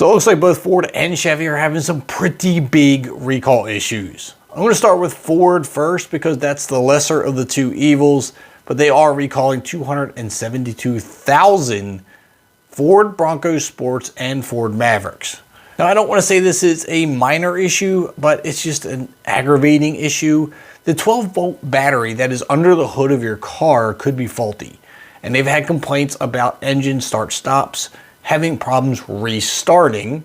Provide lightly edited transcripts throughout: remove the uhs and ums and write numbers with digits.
So it looks like both Ford and Chevy are having some pretty big recall issues. I'm going to start with Ford first because that's the lesser of the two evils, but they are recalling 272,000 Ford Bronco Sports and Ford Mavericks. Now, I don't want to say this is a minor issue, but it's just an aggravating issue. The 12-volt battery that is under the hood of your car could be faulty, and they've had complaints about engine start-stops, having problems restarting,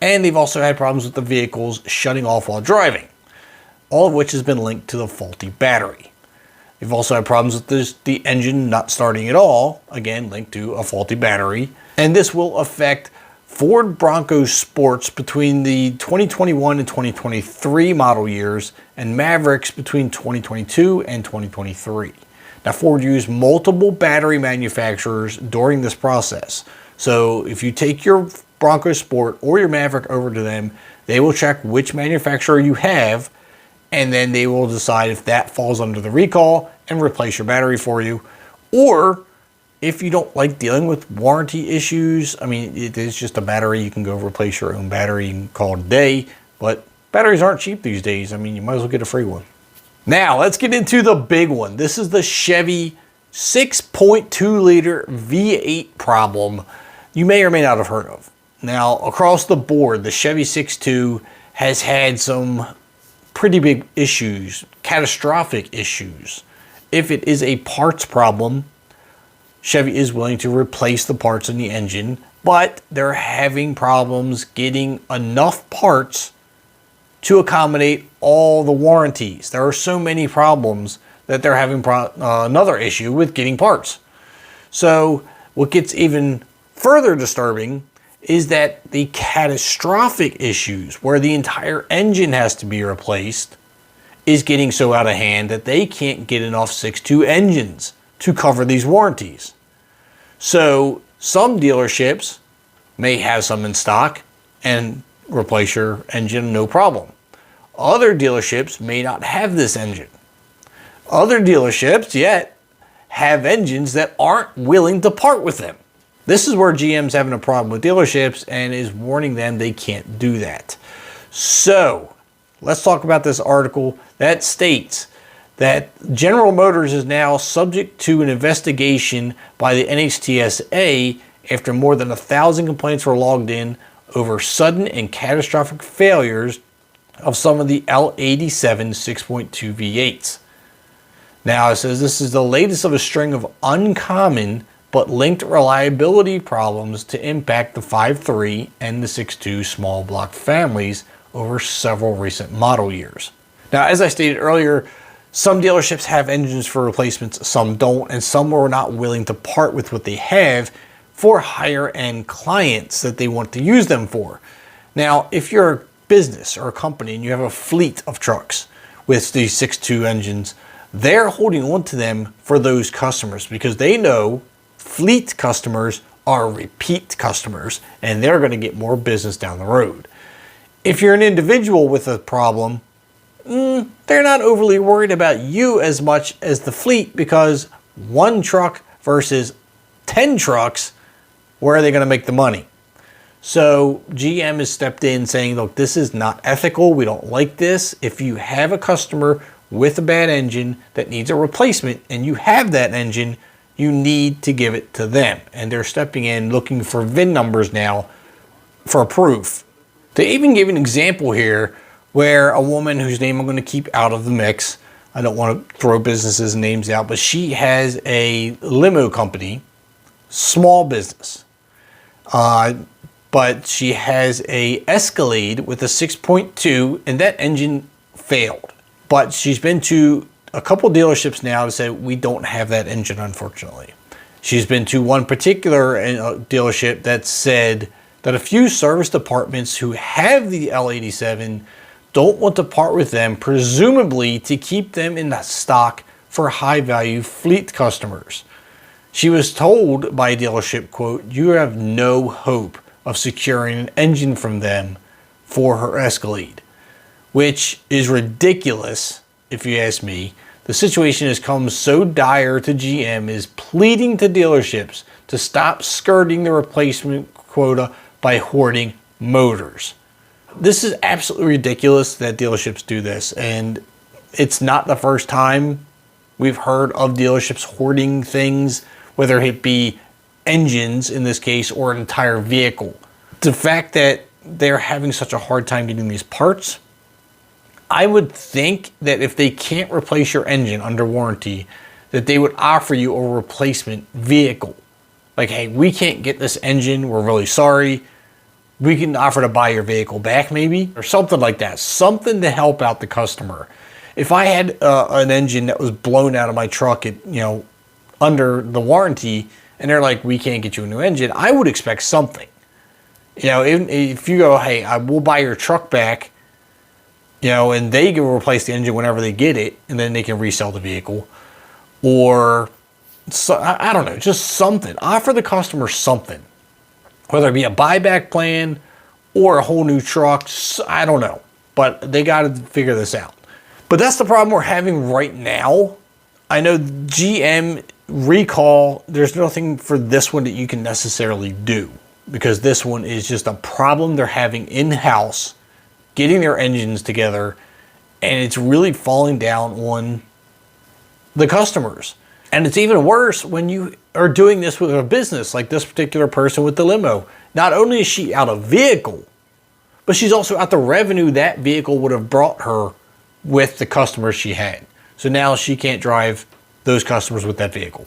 and they've also had problems with the vehicles shutting off while driving, all of which has been linked to the faulty battery. They've also had problems with the engine not starting at all, again linked to a faulty battery, and this will affect Ford Bronco Sports between the 2021 and 2023 model years, and Mavericks between 2022 and 2023. Now, Ford used multiple battery manufacturers during this process. So if you take your Bronco Sport or your Maverick over to them, they will check which manufacturer you have, and then they will decide if that falls under the recall and replace your battery for you. Or if you don't like dealing with warranty issues, I mean, it is just a battery. You can go replace your own battery and call it a day, but batteries aren't cheap these days. I mean, you might as well get a free one. Now, let's get into the big one. This is the Chevy 6.2 liter V8 problem you may or may not have heard of. Now, across the board, the Chevy 6.2 has had some pretty big issues, catastrophic issues. If it is a parts problem, Chevy is willing to replace the parts in the engine, but they're having problems getting enough parts to accommodate all the warranties. There are so many problems that they're having another issue with getting parts. So what gets even further disturbing is that the catastrophic issues where the entire engine has to be replaced is getting so out of hand that they can't get enough 6.2 engines to cover these warranties. So some dealerships may have some in stock and replace your engine no problem. Other dealerships may not have this engine. Other dealerships yet have engines that aren't willing to part with them. This is where GM's having a problem with dealerships and is warning them they can't do that. So let's talk about this article that states that General Motors is now subject to an investigation by the NHTSA after more than 1,000 complaints were logged in over sudden and catastrophic failures of some of the L87 6.2 V8s. Now it says this is the latest of a string of uncommon but linked reliability problems to impact the 5.3 and the 6.2 small block families over several recent model years. Now, as I stated earlier, some dealerships have engines for replacements, some don't, and some are not willing to part with what they have for higher end clients that they want to use them for. Now, if you're a business or a company and you have a fleet of trucks with these 6.2 engines, they're holding on to them for those customers because they know fleet customers are repeat customers and they're going to get more business down the road. If you're an individual with a problem, they're not overly worried about you as much as the fleet, because one truck versus 10 trucks, where are they going to make the money? So GM has stepped in saying, look, this is not ethical. We don't like this. If you have a customer with a bad engine that needs a replacement and you have that engine, you need to give it to them. And they're stepping in looking for VIN numbers now for proof. They even gave an example here where a woman whose name I'm going to keep out of the mix, I don't want to throw businesses' names out, but she has a limo company, small business. But she has a Escalade with a 6.2 and that engine failed. But she's been to a couple dealerships now to say, we don't have that engine, unfortunately. She's been to one particular dealership that said that a few service departments who have the L87 don't want to part with them, presumably to keep them in the stock for high-value fleet customers. She was told by a dealership, quote, you have no hope of securing an engine from them for her Escalade, which is ridiculous, if you ask me. The situation has come so dire to GM is pleading to dealerships to stop skirting the replacement quota by hoarding motors. This is absolutely ridiculous that dealerships do this, and it's not the first time we've heard of dealerships hoarding things, whether it be engines in this case or an entire vehicle. The fact that they're having such a hard time getting these parts, I would think that if they can't replace your engine under warranty, that they would offer you a replacement vehicle. Like, hey, we can't get this engine, we're really sorry. We can offer to buy your vehicle back maybe, or something like that. Something to help out the customer. If I had an engine that was blown out of my truck at, under the warranty, and they're like, we can't get you a new engine, I would expect something. If you go, hey, I will buy your truck back, and they can replace the engine whenever they get it, and then they can resell the vehicle. Or, I don't know, just something. Offer the customer something. Whether it be a buyback plan or a whole new truck, I don't know. But they got to figure this out. But that's the problem we're having right now. I know GM recall, there's nothing for this one that you can necessarily do, because this one is just a problem they're having in-house, getting their engines together, and it's really falling down on the customers. And it's even worse when you are doing this with a business like this particular person with the limo. Not only is she out of vehicle, but she's also out the revenue that vehicle would have brought her with the customers she had. So now she can't drive those customers with that vehicle.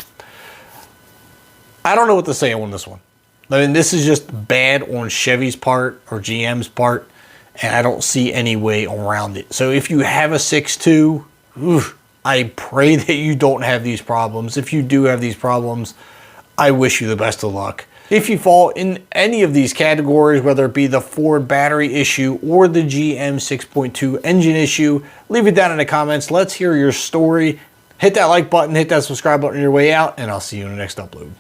I don't know what to say on this one. I mean, this is just bad on Chevy's part or GM's part, and I don't see any way around it. So if you have a 6.2, I pray that you don't have these problems. If you do have these problems, I wish you the best of luck. If you fall in any of these categories, whether it be the Ford battery issue or the GM 6.2 engine issue, leave it down in the comments. Let's hear your story. Hit that like button, hit that subscribe button on your way out, and I'll see you in the next upload.